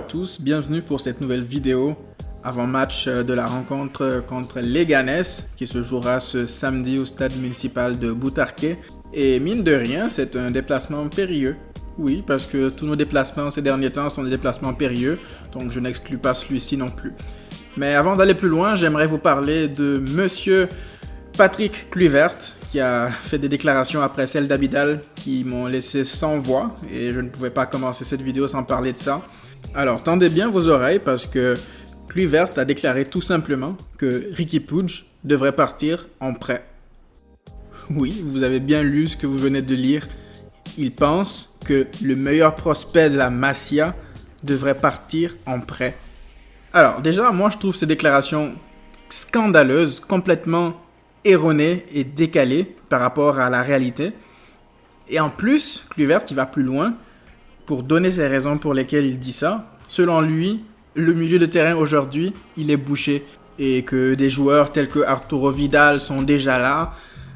tous, bienvenue pour cette nouvelle vidéo avant-match de la rencontre contre Leganés qui se jouera ce samedi au stade municipal de Butarque. Et mine de rien, c'est un déplacement périlleux. Oui, parce que tous nos déplacements ces derniers temps sont des déplacements périlleux, donc je n'exclus pas celui-ci non plus. Mais avant d'aller plus loin, j'aimerais vous parler de Monsieur Patrick Kluivert, qui a fait des déclarations après celle d'Abidal qui m'ont laissé sans voix et je ne pouvais pas commencer cette vidéo sans parler de ça. Alors tendez bien vos oreilles parce que Kluivert a déclaré tout simplement que Riqui Puig devrait partir en prêt. Oui, vous avez bien lu ce que vous venez de lire. Il pense que le meilleur prospect de la Masia devrait partir en prêt. Alors déjà, moi je trouve ces déclarations scandaleuses, complètement erronées et décalées par rapport à la réalité. Et en plus, Kluivert qui va plus loin pour donner ses raisons pour lesquelles il dit ça. Selon lui, le milieu de terrain aujourd'hui, il est bouché et que des joueurs tels que Arturo Vidal sont déjà là,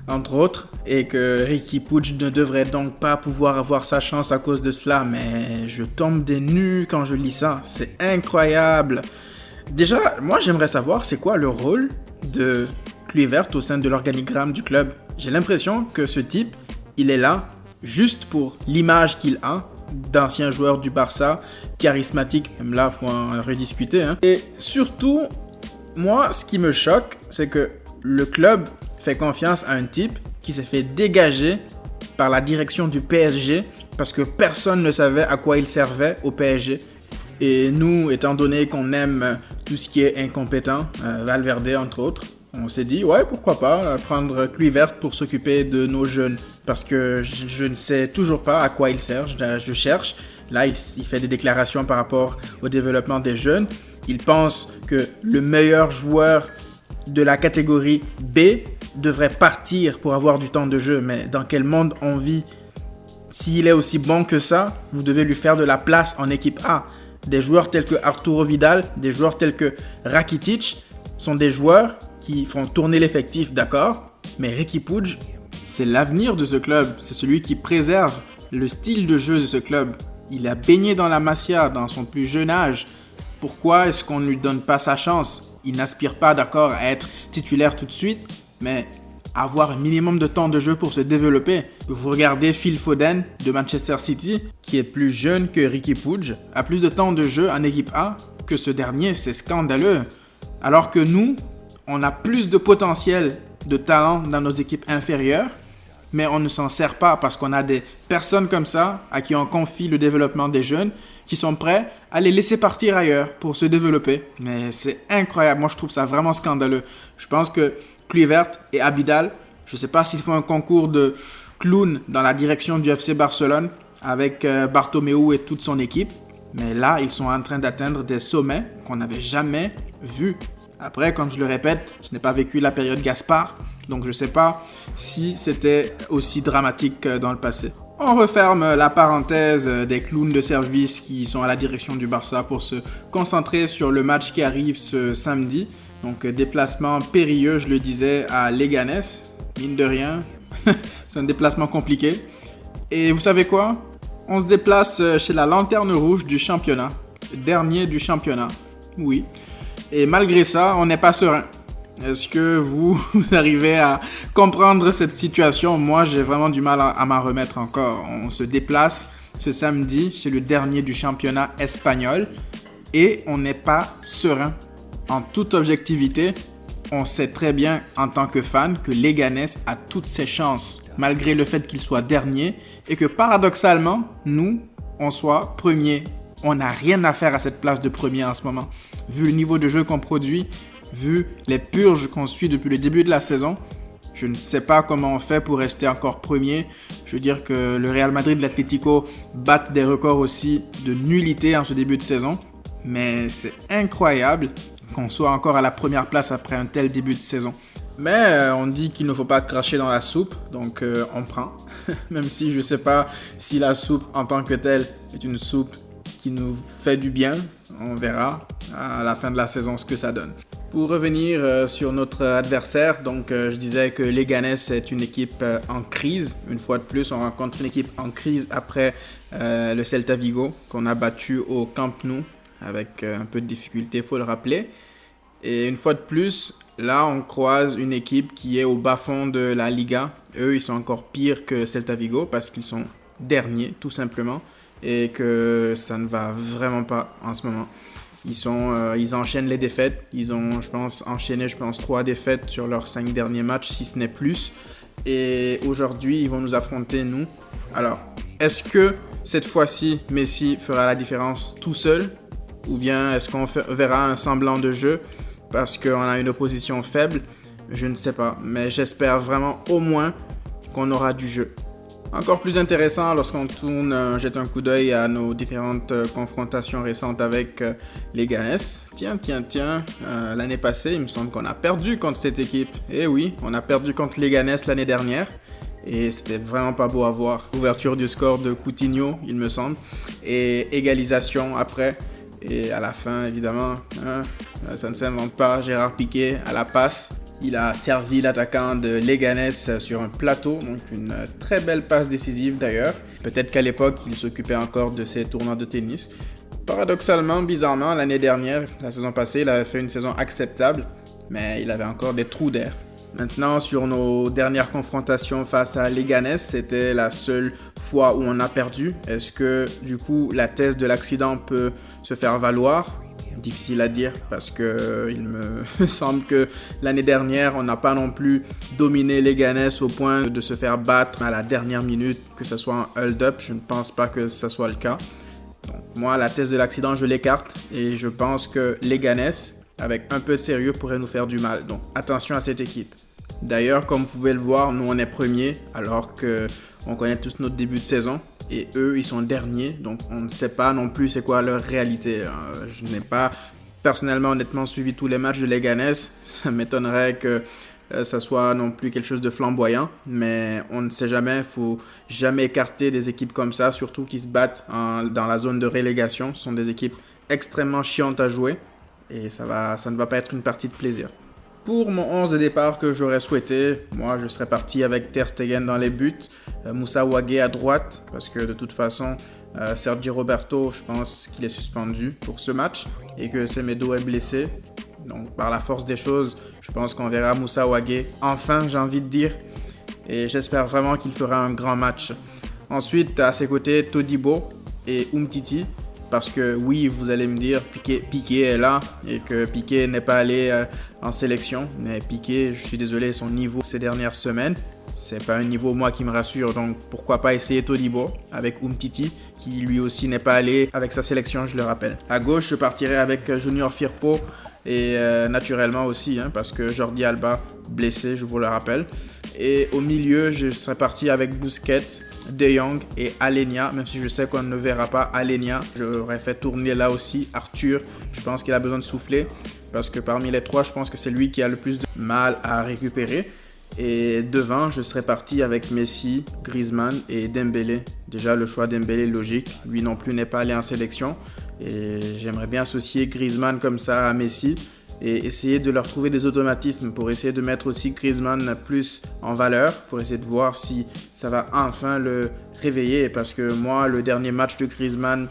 entre autres, et que Riqui Puig ne devrait donc pas pouvoir avoir sa chance à cause de cela. Mais je tombe des nues quand je lis ça, c'est incroyable. Déjà, moi j'aimerais savoir c'est quoi le rôle de Kluivert au sein de l'organigramme du club. J'ai l'impression que ce type, il est là juste pour l'image qu'il a d'ancien joueur du Barça, charismatique, même là, il faut en rediscuter. Hein. Et surtout, moi, ce qui me choque, c'est que le club fait confiance à un type qui s'est fait dégager par la direction du PSG parce que personne ne savait à quoi il servait au PSG. Et nous, étant donné qu'on aime tout ce qui est incompétent, Valverde entre autres, on s'est dit, ouais, pourquoi pas prendre Kluivert pour s'occuper de nos jeunes. Parce que je ne sais toujours pas à quoi il sert, je cherche. Là, il fait des déclarations par rapport au développement des jeunes. Il pense que le meilleur joueur de la catégorie B devrait partir pour avoir du temps de jeu. Mais dans quel monde on vit? S'il est aussi bon que ça, vous devez lui faire de la place en équipe A. Des joueurs tels que Arturo Vidal, des joueurs tels que Rakitic sont des joueurs qui font tourner l'effectif, d'accord, mais Riqui Puig, c'est l'avenir de ce club, c'est celui qui préserve le style de jeu de ce club. Il a baigné dans la Masia dans son plus jeune âge. Pourquoi est-ce qu'on ne lui donne pas sa chance? Il n'aspire pas, d'accord, à être titulaire tout de suite, mais avoir un minimum de temps de jeu pour se développer. Vous regardez Phil Foden de Manchester City, qui est plus jeune que Riqui Puig, a plus de temps de jeu en équipe A que ce dernier, c'est scandaleux. Alors que nous, on a plus de potentiel, de talent dans nos équipes inférieures, mais on ne s'en sert pas parce qu'on a des personnes comme ça à qui on confie le développement des jeunes qui sont prêts à les laisser partir ailleurs pour se développer. Mais c'est incroyable, moi je trouve ça vraiment scandaleux. Je pense que Kluivert et Abidal, je ne sais pas s'ils font un concours de clown dans la direction du FC Barcelone avec Bartomeu et toute son équipe, mais là ils sont en train d'atteindre des sommets qu'on n'avait jamais vus. Après, comme je le répète, je n'ai pas vécu la période Gaspard, donc je ne sais pas si c'était aussi dramatique dans le passé. On referme la parenthèse des clowns de service qui sont à la direction du Barça pour se concentrer sur le match qui arrive ce samedi. Donc déplacement périlleux, je le disais, à Leganés, mine de rien, c'est un déplacement compliqué. Et vous savez quoi? On se déplace chez la lanterne rouge du championnat, dernier du championnat, oui. Et malgré ça, on n'est pas serein. Est-ce que vous arrivez à comprendre cette situation? Moi, j'ai vraiment du mal à m'en remettre encore. On se déplace ce samedi chez le dernier du championnat espagnol et on n'est pas serein. En toute objectivité, on sait très bien en tant que fan que Leganés a toutes ses chances, malgré le fait qu'il soit dernier et que paradoxalement, nous, on soit premier. On n'a rien à faire à cette place de premier en ce moment. Vu le niveau de jeu qu'on produit, vu les purges qu'on suit depuis le début de la saison, je ne sais pas comment on fait pour rester encore premier. Je veux dire que le Real Madrid et l'Atlético battent des records aussi de nullité en ce début de saison. Mais c'est incroyable qu'on soit encore à la première place après un tel début de saison. Mais on dit qu'il ne faut pas cracher dans la soupe, donc on prend. Même si je ne sais pas si la soupe en tant que telle est une soupe qui nous fait du bien. On verra à la fin de la saison ce que ça donne. Pour revenir sur notre adversaire, donc je disais que Leganés est une équipe en crise. Une fois de plus, on rencontre une équipe en crise après le Celta Vigo qu'on a battu au Camp Nou avec un peu de difficulté, il faut le rappeler. Et une fois de plus, là, on croise une équipe qui est au bas-fond de la Liga. Eux, ils sont encore pires que Celta Vigo parce qu'ils sont derniers, tout simplement. Et que ça ne va vraiment pas en ce moment. Ils enchaînent les défaites. Ils ont, enchaîné 3 défaites sur leurs 5 derniers matchs, si ce n'est plus. Et aujourd'hui, ils vont nous affronter, nous. Alors, est-ce que cette fois-ci, Messi fera la différence tout seul? Ou bien est-ce qu'on verra un semblant de jeu parce qu'on a une opposition faible? Je ne sais pas, mais j'espère vraiment au moins qu'on aura du jeu. Encore plus intéressant lorsqu'on jette un coup d'œil à nos différentes confrontations récentes avec les Ganes. Tiens, l'année passée, il me semble qu'on a perdu contre cette équipe. Eh oui, on a perdu contre les Ganes l'année dernière. Et c'était vraiment pas beau à voir. Ouverture du score de Coutinho, il me semble. Et égalisation après. Et à la fin, évidemment, ça ne s'invente pas. Gérard Piqué à la passe. Il a servi l'attaquant de Leganés sur un plateau, donc une très belle passe décisive d'ailleurs. Peut-être qu'à l'époque, il s'occupait encore de ses tournois de tennis. Paradoxalement, bizarrement, l'année dernière, la saison passée, il avait fait une saison acceptable, mais il avait encore des trous d'air. Maintenant, sur nos dernières confrontations face à Leganés, c'était la seule fois où on a perdu. Est-ce que, du coup, la thèse de l'accident peut se faire valoir ? Difficile à dire parce que il me semble que l'année dernière, on n'a pas non plus dominé Leganés au point de se faire battre à la dernière minute, que ce soit un hold-up. Je ne pense pas que ce soit le cas. Donc, moi, la thèse de l'accident, je l'écarte et je pense que Leganés, avec un peu de sérieux, pourrait nous faire du mal. Donc, attention à cette équipe. D'ailleurs, comme vous pouvez le voir, nous, on est premiers alors qu'on connaît tous notre début de saison. Et eux, ils sont derniers, donc on ne sait pas non plus c'est quoi leur réalité. Je n'ai pas personnellement, honnêtement, suivi tous les matchs de Leganés. Ça m'étonnerait que ça soit non plus quelque chose de flamboyant, mais on ne sait jamais. Il ne faut jamais écarter des équipes comme ça, surtout qui se battent dans la zone de relégation. Ce sont des équipes extrêmement chiantes à jouer et ça ne va pas être une partie de plaisir. Pour mon 11 de départ que j'aurais souhaité, moi je serais parti avec Ter Stegen dans les buts, Moussa Wagué à droite, parce que de toute façon, Sergi Roberto, je pense qu'il est suspendu pour ce match et que Semedo est blessé. Donc par la force des choses, je pense qu'on verra Moussa Wagué enfin, j'ai envie de dire, et j'espère vraiment qu'il fera un grand match. Ensuite, à ses côtés, Todibo et Umtiti. Parce que oui, vous allez me dire, Piqué est là et que Piqué n'est pas allé en sélection. Mais Piqué, je suis désolé, son niveau ces dernières semaines, c'est pas un niveau moi qui me rassure. Donc pourquoi pas essayer Todibo avec Umtiti qui lui aussi n'est pas allé avec sa sélection, je le rappelle. À gauche, je partirai avec Junior Firpo et naturellement aussi parce que Jordi Alba blessé, je vous le rappelle. Et au milieu, je serais parti avec Busquets, De Jong et Alenia, même si je sais qu'on ne verra pas Alenia. J'aurais fait tourner là aussi Arthur. Je pense qu'il a besoin de souffler parce que parmi les trois, je pense que c'est lui qui a le plus de mal à récupérer. Et devant, je serais parti avec Messi, Griezmann et Dembélé. Déjà, le choix Dembélé est logique. Lui non plus n'est pas allé en sélection. Et j'aimerais bien associer Griezmann comme ça à Messi et essayer de leur trouver des automatismes pour essayer de mettre aussi Griezmann plus en valeur, pour essayer de voir si ça va enfin le réveiller. Parce que moi, le dernier match de Griezmann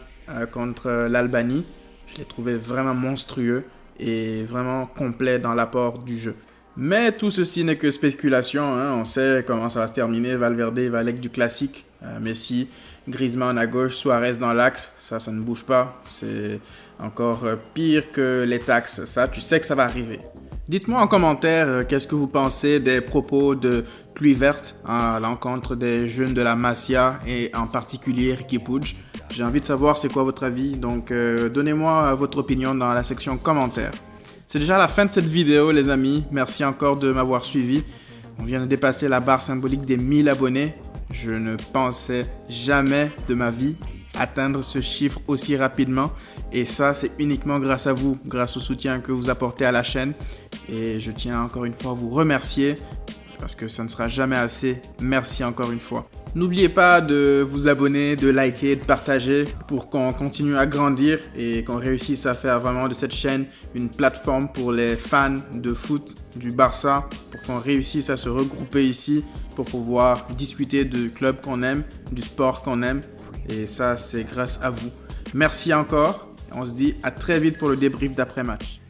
contre l'Albanie, je l'ai trouvé vraiment monstrueux et vraiment complet dans l'apport du jeu. Mais tout ceci n'est que spéculation, on sait comment ça va se terminer. Valverde va avec du classique, Messi, Griezmann à gauche, Suarez dans l'axe, ça ne bouge pas, c'est encore pire que les taxes, ça tu sais que ça va arriver. Dites-moi en commentaire qu'est-ce que vous pensez des propos de Kluivert à l'encontre des jeunes de la Masia et en particulier Riqui Puig. J'ai envie de savoir c'est quoi votre avis, donc donnez-moi votre opinion dans la section commentaires. C'est déjà la fin de cette vidéo les amis, merci encore de m'avoir suivi. On vient de dépasser la barre symbolique des 1000 abonnés. Je ne pensais jamais de ma vie atteindre ce chiffre aussi rapidement. Et ça, c'est uniquement grâce à vous, grâce au soutien que vous apportez à la chaîne. Et je tiens encore une fois à vous remercier parce que ça ne sera jamais assez. Merci encore une fois. N'oubliez pas de vous abonner, de liker, de partager pour qu'on continue à grandir et qu'on réussisse à faire vraiment de cette chaîne une plateforme pour les fans de foot du Barça, pour qu'on réussisse à se regrouper ici pour pouvoir discuter du club qu'on aime, du sport qu'on aime. Et ça, c'est grâce à vous. Merci encore On se dit à très vite pour le débrief d'après-match.